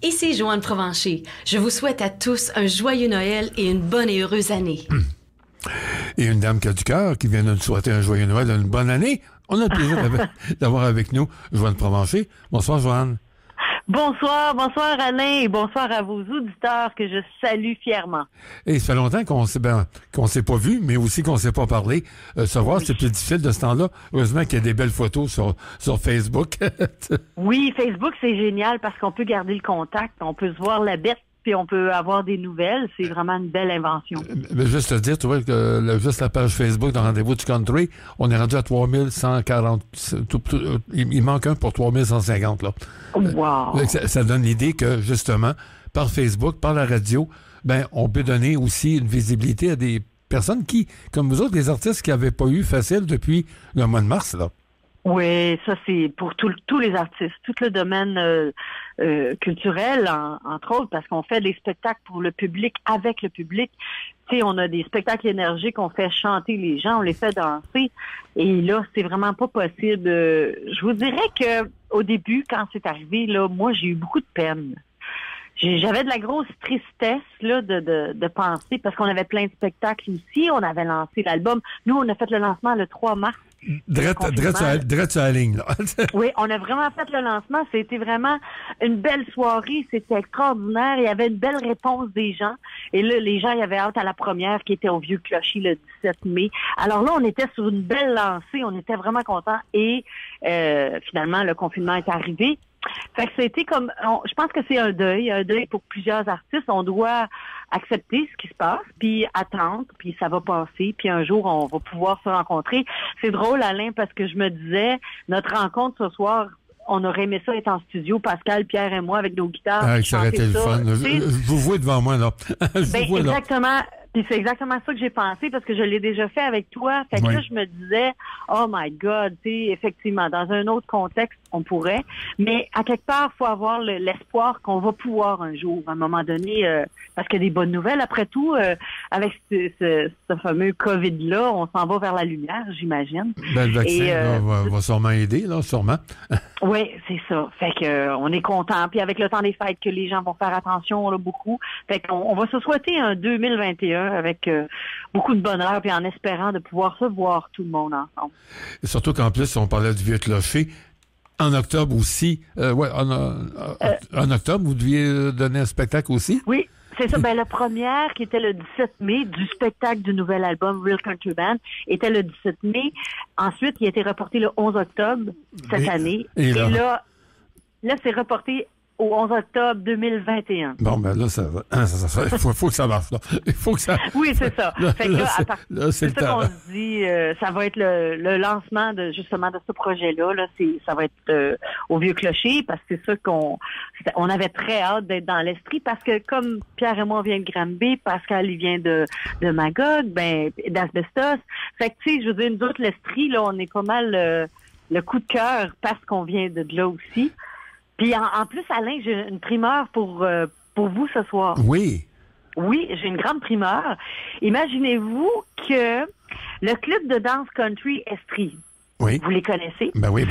Ici Joanne Provencher. Je vous souhaite à tous un joyeux Noël et une bonne et heureuse année. Et une dame qui a du cœur, qui vient de nous souhaiter un joyeux Noël et une bonne année. On a le plaisir d'avoir avec nous Joanne Provencher. Bonsoir, Joanne. Bonsoir Alain et bonsoir à vos auditeurs que je salue fièrement. Et ça fait longtemps qu'on s'est pas vu, mais aussi qu'on s'est pas parlé. Se voir, c'est plus difficile de ce temps-là. Heureusement qu'il y a des belles photos sur Facebook. Oui, Facebook, c'est génial parce qu'on peut garder le contact, on peut se voir la bête, puis on peut avoir des nouvelles. C'est vraiment une belle invention. Mais juste te dire, tu vois, que juste la page Facebook de Rendez-vous du Country, on est rendu à 3140. Il manque un pour 3150, là. Wow! Ça donne l'idée que, justement, par Facebook, par la radio, on peut donner aussi une visibilité à des personnes qui, comme vous autres, des artistes qui n'avaient pas eu facile depuis le mois de mars, là. Oui, ça c'est pour tous les artistes, tout le domaine culturel, entre autres, parce qu'on fait des spectacles pour le public, avec le public. Tu sais, on a des spectacles énergiques, on fait chanter les gens, on les fait danser. Et là, c'est vraiment pas possible. Je vous dirais que au début, quand c'est arrivé, là, moi, j'ai eu beaucoup de peine. J'avais de la grosse tristesse là de penser, parce qu'on avait plein de spectacles ici, on avait lancé l'album. Nous, on a fait le lancement le 3 mars. Drette sur la ligne, là. Oui, on a vraiment fait le lancement. C'était vraiment une belle soirée. C'était extraordinaire. Il y avait une belle réponse des gens. Et là, les gens, il y avait hâte à la première qui était au Vieux Clocher le 17 mai. Alors là, on était sur une belle lancée. On était vraiment contents. Et finalement, le confinement est arrivé. Fait que c'était comme, je pense que c'est un deuil pour plusieurs artistes. On doit accepter ce qui se passe, puis attendre, puis ça va passer, puis un jour, on va pouvoir se rencontrer. C'est drôle, Alain, parce que je me disais, notre rencontre ce soir, on aurait aimé ça être en studio, Pascal, Pierre et moi, avec nos guitares. Ah, ça aurait été le fun. Je vous vois devant moi, là. Exactement. Puis c'est exactement ça que j'ai pensé, parce que je l'ai déjà fait avec toi. Fait que là, je me disais, oh my God, tu sais, effectivement, dans un autre contexte, on pourrait. Mais à quelque part, il faut avoir l'espoir qu'on va pouvoir un jour, à un moment donné, parce qu'il y a des bonnes nouvelles. Après tout, avec ce fameux COVID-là, on s'en va vers la lumière, j'imagine. Le vaccin va sûrement aider, là, sûrement. Oui, c'est ça. Fait que on est content. Puis avec le temps des fêtes, que les gens vont faire attention là, beaucoup. Fait qu'on va se souhaiter un 2021 avec beaucoup de bonheur, puis en espérant de pouvoir se voir tout le monde ensemble. Et surtout qu'en plus, on parlait du Vieux Clocher. En octobre aussi. En octobre, vous deviez donner un spectacle aussi? Oui. C'est ça. La première, qui était le 17 mai, du spectacle du nouvel album Real Country Band, était le 17 mai. Ensuite, il a été reporté le 11 octobre cette année. Et là, c'est reporté au 11 octobre 2021. Bon, là, ça va. Il faut que ça marche, là. Il faut que ça... Oui, c'est ça. Fait que là, c'est ça qu'on se dit, ça va être le lancement justement de ce projet-là. Là, ça va être au Vieux Clocher, parce que c'est ça on avait très hâte d'être dans l'Estrie, parce que comme Pierre et moi, on vient de Granby, Pascal, il vient de Magog, d'Asbestos. Fait que, tu sais, je veux dire, nous autres, l'Estrie, là, on est pas mal le coup de cœur, parce qu'on vient de là aussi. Puis en plus, Alain, j'ai une primeur pour vous ce soir. Oui. Oui, j'ai une grande primeur. Imaginez-vous que le club de danse country Estrie, oui. Vous les connaissez? Oui.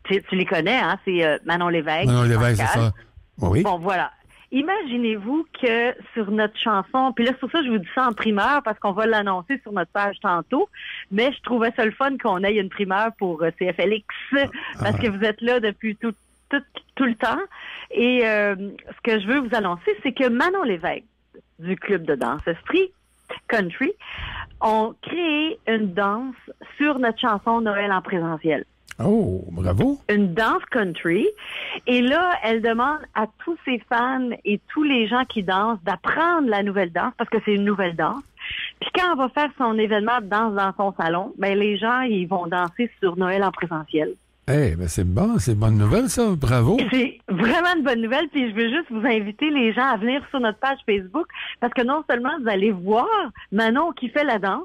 Tu les connais, hein? C'est Manon Lévesque. Manon Lévesque, c'est ça. Oui. Bon, voilà. Imaginez-vous que sur notre chanson, puis là, c'est pour ça que je vous dis ça en primeur, parce qu'on va l'annoncer sur notre page tantôt, mais je trouvais ça le fun qu'on ait une primeur pour CFLX, parce que vous êtes là depuis tout le temps. Et ce que je veux vous annoncer, c'est que Manon Lévesque, du club de danse Estrie Country, ont créé une danse sur notre chanson Noël en présentiel. Oh, bravo! Une danse country. Et là, elle demande à tous ses fans et tous les gens qui dansent d'apprendre la nouvelle danse, parce que c'est une nouvelle danse. Puis quand on va faire son événement de danse dans son salon, les gens, ils vont danser sur Noël en présentiel. C'est bon, c'est une bonne nouvelle, ça. Bravo. C'est vraiment une bonne nouvelle. Puis je veux juste vous inviter les gens à venir sur notre page Facebook, parce que non seulement vous allez voir Manon qui fait la danse,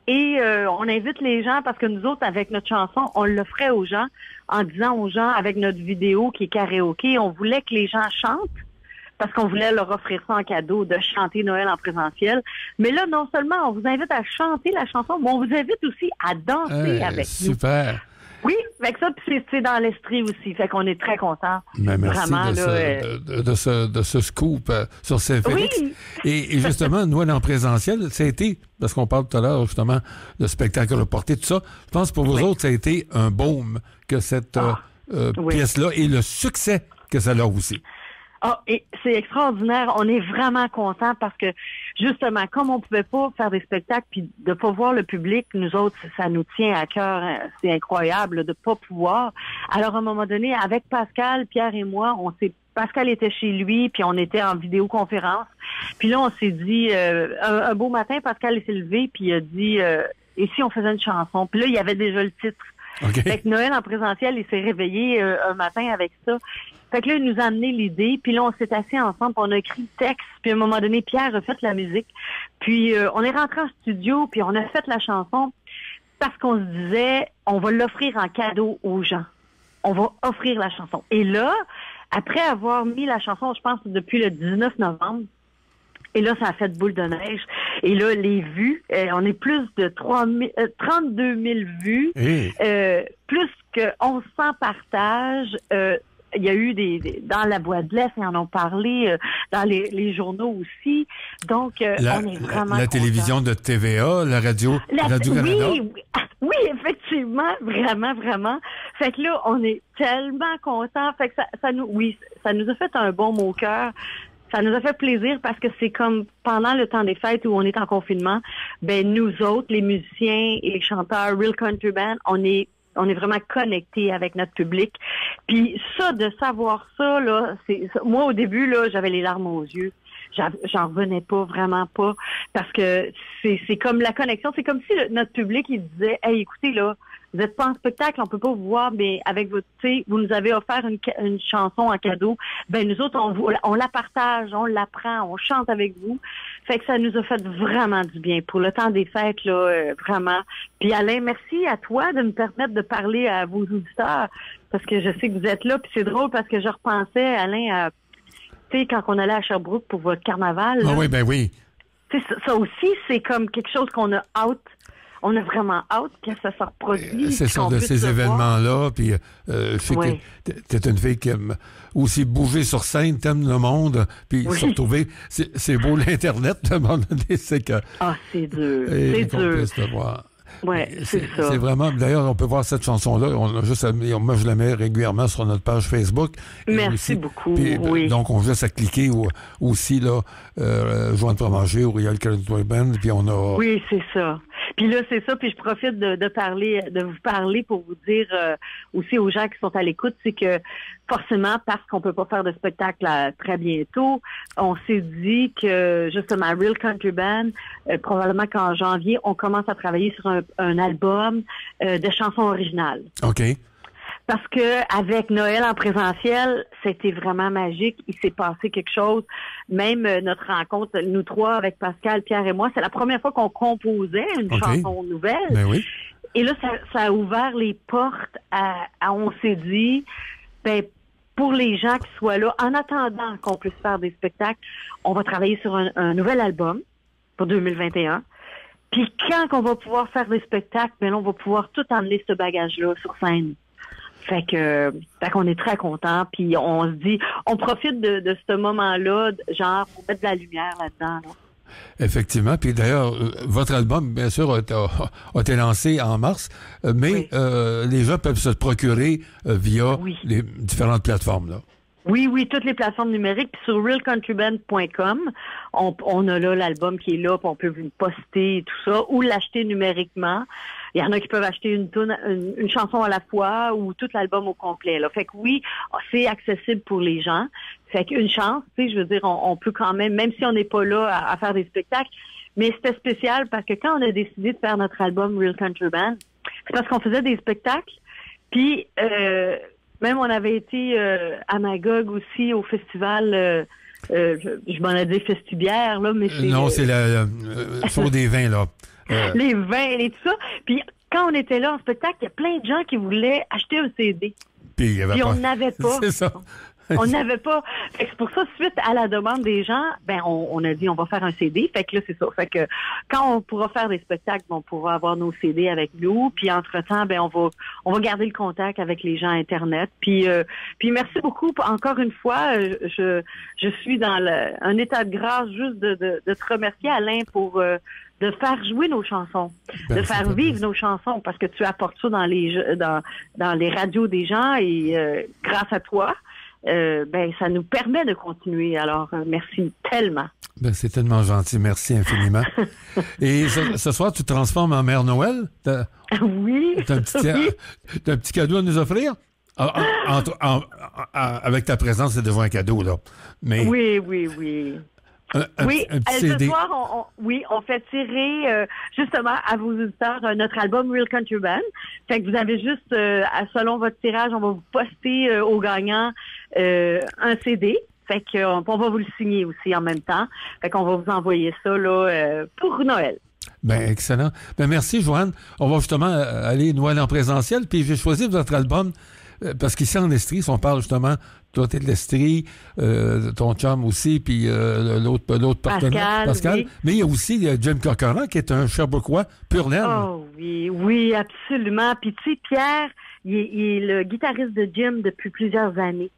et on invite les gens, parce que nous autres, avec notre chanson, on le ferait aux gens, en disant aux gens, avec notre vidéo qui est karaoké, on voulait que les gens chantent, parce qu'on voulait leur offrir ça en cadeau, de chanter Noël en présentiel. Mais là, non seulement on vous invite à chanter la chanson, mais on vous invite aussi à danser avec nous. Super. Oui, fait que ça, c'est dans l'esprit aussi. Fait qu'on est très contents. Mais merci vraiment, de ce scoop sur Saint-Félix. Oui. Et justement, nous, en présentiel, ça a été, parce qu'on parle tout à l'heure justement de spectacle reporté, tout ça, je pense pour vous autres, ça a été un baume que cette pièce-là et le succès que ça a aussi. Ah, et c'est extraordinaire. On est vraiment contents parce que, justement, comme on pouvait pas faire des spectacles puis de pas voir le public, nous autres, ça nous tient à cœur. Hein. C'est incroyable de pas pouvoir. Alors, à un moment donné, avec Pascal, Pierre et moi, Pascal était chez lui, puis on était en vidéoconférence. Puis là, on s'est dit, un beau matin, Pascal s'est levé, puis il a dit, et si on faisait une chanson? Puis là, il y avait déjà le titre. Okay. Fait que Noël en présentiel, il s'est réveillé un matin avec ça. Fait que là, il nous a amené l'idée, puis là, on s'est assis ensemble, puis on a écrit le texte, puis à un moment donné, Pierre a fait la musique. Puis on est rentré en studio, puis on a fait la chanson parce qu'on se disait, on va l'offrir en cadeau aux gens. On va offrir la chanson. Et là, après avoir mis la chanson, je pense, depuis le 19 novembre, et là, ça a fait boule de neige. Et là, les vues, on est plus de 32 000 vues, plus que 1100 partages. Il y a eu dans la boîte de l'Est, ils en ont parlé, dans les journaux aussi. Donc, on est vraiment la télévision de TVA, la Radio-Canada. Oui, effectivement, vraiment, vraiment. Fait que là, on est tellement contents. Fait que ça nous a fait un bon mot au cœur. Ça nous a fait plaisir parce que c'est comme pendant le temps des fêtes où on est en confinement, ben nous autres, les musiciens et les chanteurs Real Country Band, on est vraiment connectés avec notre public. Puis ça, de savoir ça, là, moi au début, là, j'avais les larmes aux yeux. J'en revenais pas, vraiment pas. Parce que c'est comme la connexion, c'est comme si notre public, il disait, hey, écoutez, là, vous êtes pas en spectacle, on peut pas vous voir, mais avec votre, vous nous avez offert une chanson en cadeau. Ben, nous autres, on la partage, on la prend, on chante avec vous. Fait que ça nous a fait vraiment du bien pour le temps des fêtes, là, vraiment. Puis Alain, merci à toi de me permettre de parler à vos auditeurs, parce que je sais que vous êtes là, puis c'est drôle parce que je repensais, Alain, à, tu sais, quand on allait à Sherbrooke pour votre carnaval. Ah oui, ben oui. Tu sais, ça aussi, c'est comme quelque chose qu'on a hâte. On a vraiment hâte que ça se reproduise. C'est ça, de ces événements-là. Puis, je sais que t'es une fille qui aime aussi bouger sur scène, t'aimes le monde, puis se retrouver. C'est beau l'Internet, à un moment donné, c'est que... Ah, c'est dur. C'est dur. Oui, c'est ça. C'est vraiment... D'ailleurs, on peut voir cette chanson-là. Moi, je la mets régulièrement sur notre page Facebook. Merci beaucoup. Puis, donc, on juste à cliquer aussi, là, joindre pour manger ou Real Country Band, puis on a... Oui, c'est ça. Puis là, c'est ça, puis je profite de vous parler pour vous dire aussi aux gens qui sont à l'écoute, c'est que forcément, parce qu'on peut pas faire de spectacle très bientôt, on s'est dit que justement, Real Country Band, probablement qu'en janvier, on commence à travailler sur un album de chansons originales. OK. Parce que avec Noël en présentiel, c'était vraiment magique. Il s'est passé quelque chose. Même notre rencontre, nous trois, avec Pascal, Pierre et moi, c'est la première fois qu'on composait une chanson nouvelle. Ben oui. Et là, ça a ouvert les portes on s'est dit, ben, pour les gens qui soient là, en attendant qu'on puisse faire des spectacles, on va travailler sur un nouvel album pour 2021. Puis quand on va pouvoir faire des spectacles, ben là, on va pouvoir tout emmener ce bagage-là sur scène. Fait qu'on est très contents, puis on se dit, on profite de ce moment-là, genre, pour mettre de la lumière là-dedans. Là. Effectivement, puis d'ailleurs, votre album, bien sûr, a été lancé en mars, mais les gens peuvent se le procurer via les différentes plateformes, là. Oui, toutes les plateformes numériques. Puis sur realcountryband.com, on a là l'album qui est là, puis on peut vous le poster et tout ça, ou l'acheter numériquement. Il y en a qui peuvent acheter une chanson à la fois ou tout l'album au complet. Là. Fait que oui, c'est accessible pour les gens. Fait qu'une chance, tu sais, je veux dire, on peut quand même si on n'est pas là à faire des spectacles, mais c'était spécial parce que quand on a décidé de faire notre album Real Country Band, c'est parce qu'on faisait des spectacles, puis même on avait été à Magog aussi au festival, je m'en ai dit Festibière, là, mais c'est... Non, c'est sur des vins, là. Les vins et tout ça. Puis quand on était là en spectacle, il y a plein de gens qui voulaient acheter un CD. Puis on n'avait pas. C'est ça. On n'avait pas. Fait que c'est pour ça, suite à la demande des gens, ben on a dit on va faire un CD. Fait que là, c'est ça. Fait que quand on pourra faire des spectacles, on pourra avoir nos CD avec nous. Puis entre-temps, ben on va garder le contact avec les gens Internet. Puis merci beaucoup. Encore une fois, je suis dans un état de grâce juste de te remercier, Alain, pour de faire jouer nos chansons, de faire vivre nos chansons, parce que tu apportes ça dans les radios des gens et grâce à toi, ça nous permet de continuer. Alors, merci tellement. Ben, c'est tellement gentil. Merci infiniment. Et ce soir, tu te transformes en Mère Noël? Oui. T'as un petit cadeau à nous offrir? Avec ta présence, c'est devant un cadeau, là. Mais... Oui. Ce soir, on fait tirer justement à vos auditeurs notre album Real Country Band. Fait que vous avez juste, selon votre tirage, on va vous poster au gagnant un CD. Fait que on va vous le signer aussi en même temps. Fait qu'on va vous envoyer ça là pour Noël. Ben excellent. Ben merci Joanne. On va justement aller Noël en présentiel. Puis j'ai choisi votre album parce qu'ici en Estrie, si on parle justement, toi t'es de l'Estrie, ton chum aussi, puis l'autre partenaire, Pascal. Oui. Mais il y a aussi Jim Corcoran qui est un Sherbrookeois pur laine. Oh oui, absolument. Puis tu sais, Pierre, il est le guitariste de Jim depuis plusieurs années.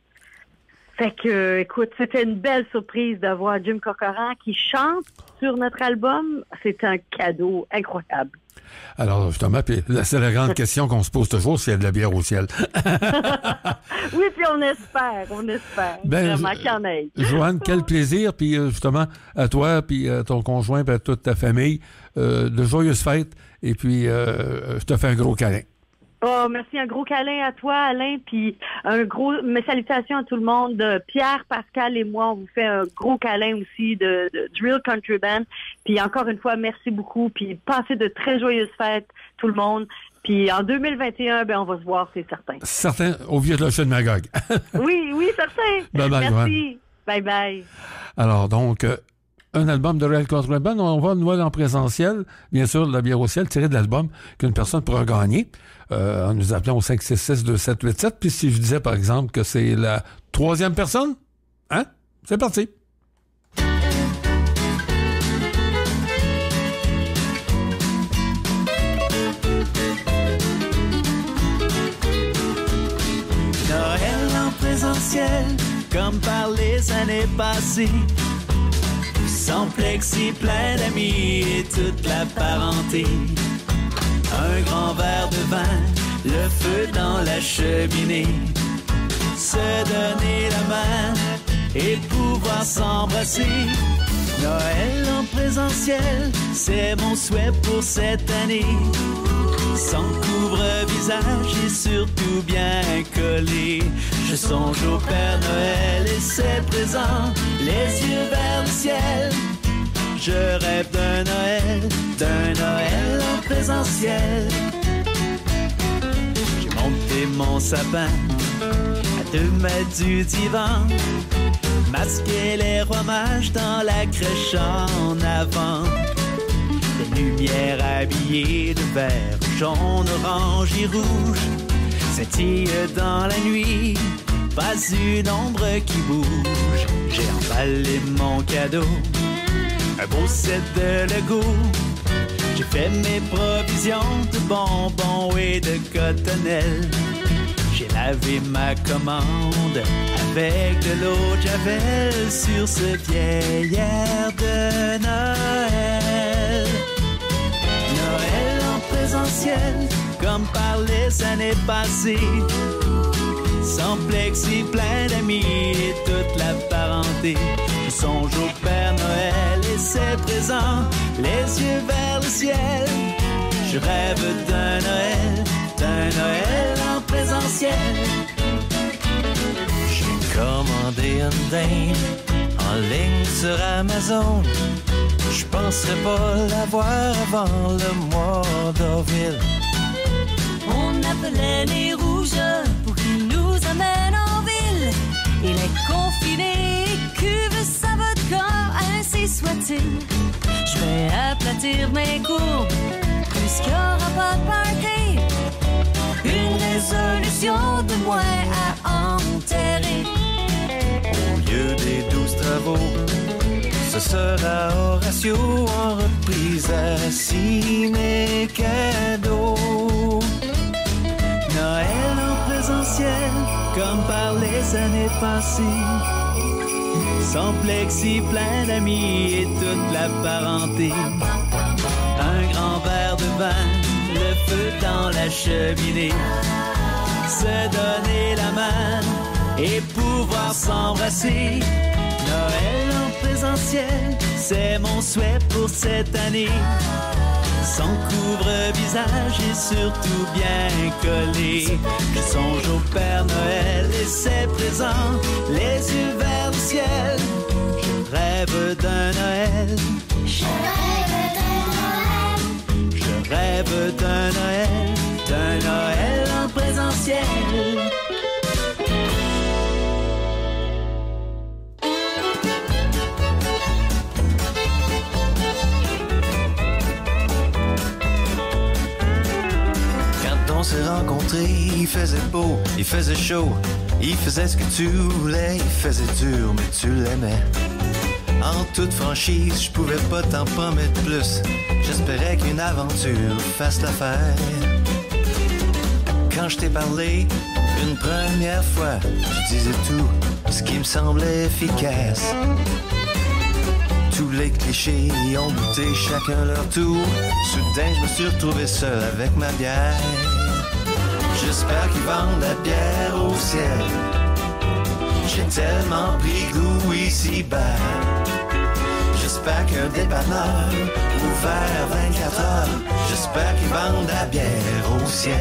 Fait que, écoute, c'était une belle surprise de voir Jim Corcoran qui chante sur notre album. C'est un cadeau incroyable. Alors, justement, c'est la grande question qu'on se pose toujours, s'il y a de la bière au ciel. Oui, puis on espère. Vraiment qu'il y en ait. Joanne, quel plaisir, puis justement, à toi, puis à ton conjoint, puis à toute ta famille, de joyeuses fêtes, et puis je te fais un gros câlin. Oh, merci. Un gros câlin à toi, Alain, puis mes salutations à tout le monde. Pierre, Pascal et moi, on vous fait un gros câlin aussi de Real Country Band. Puis encore une fois, merci beaucoup. Puis passez de très joyeuses fêtes, tout le monde. Puis en 2021, on va se voir, c'est certain. Certain, au vieux clocher de Magog. Oui, certain. Bye-bye, merci. Bye-bye. Alors, donc... un album de Real Country Band. On va Noël en présentiel. Bien sûr, la bière au ciel, tiré de l'album qu'une personne pourra gagner en nous appelant au 566-2787. Puis si je disais, par exemple, que c'est la 3e personne, hein? C'est parti. Noël en présentiel, comme par les années passées. Sans plexi, plein d'amis et toute la parenté. Un grand verre de vin, le feu dans la cheminée. Se donner la main et pouvoir s'embrasser. Noël en présentiel, c'est mon souhait pour cette année. Sans couvre-visage et surtout bien collé. Je songe au Père Noël et ses présents, les yeux vers le ciel. Je rêve d'un Noël en présentiel. J'ai monté mon sapin à 2 mètres du divan, masqué les rois mages dans la crèche en avant. Des lumières habillées de vert, jaune, orange et rouge scintillent dans la nuit, pas une ombre qui bouge. J'ai emballé mon cadeau, un beau set de Lego. J'ai fait mes provisions de bonbons et de cotonnelles. J'ai lavé ma commande avec de l'eau de Javel sur ce vieil air de Noël. Noël en présentiel, comme par les années passées. Sans plexi, plein d'amis et toute la parenté. Je songe au Père Noël et ses présents, les yeux vers le ciel. Je rêve d'un Noël en présentiel. J'ai commandé une dinde en ligne sur Amazon. Je penserais pas l'avoir avant le mois d'avril. On appelait les rouges pour qu'ils nous amènent en ville. Il est confiné, cuve sa vodka, ainsi soit-il. Je vais aplatir mes courbes, puisqu'il n'y aura pas de party. Une résolution de moins à enterrer. ce sera Horatio en reprise à ciné cadeau. Noël en présentiel, comme par les années passées. Sans plexi, plein d'amis et toute la parenté. Un grand verre de vin, le feu dans la cheminée. Se donner la main et pouvoir s'embrasser. Noël en présentiel, c'est mon souhait pour cette année. Son couvre-visage est surtout bien collé. Je songe au Père Noël et ses présents, les yeux vers le ciel. Je rêve d'un Noël. Je rêve d'un Noël. Je rêve d'un Noël en présentiel. On s'est rencontrés, il faisait beau, il faisait chaud, il faisait ce que tu voulais, il faisait dur, mais tu l'aimais. En toute franchise, je pouvais pas t'en promettre plus. J'espérais qu'une aventure fasse l'affaire. Quand je t'ai parlé une première fois, je disais tout ce qui me semblait efficace. Tous les clichés y ont goûté chacun leur tour. Soudain, je me suis retrouvé seul avec ma bière. J'espère qu'ils vendent la bière au ciel. J'ai tellement pris goût ici-bas. J'espère qu'un dépanneur ouvert 24 heures. J'espère qu'ils vendent la bière au ciel.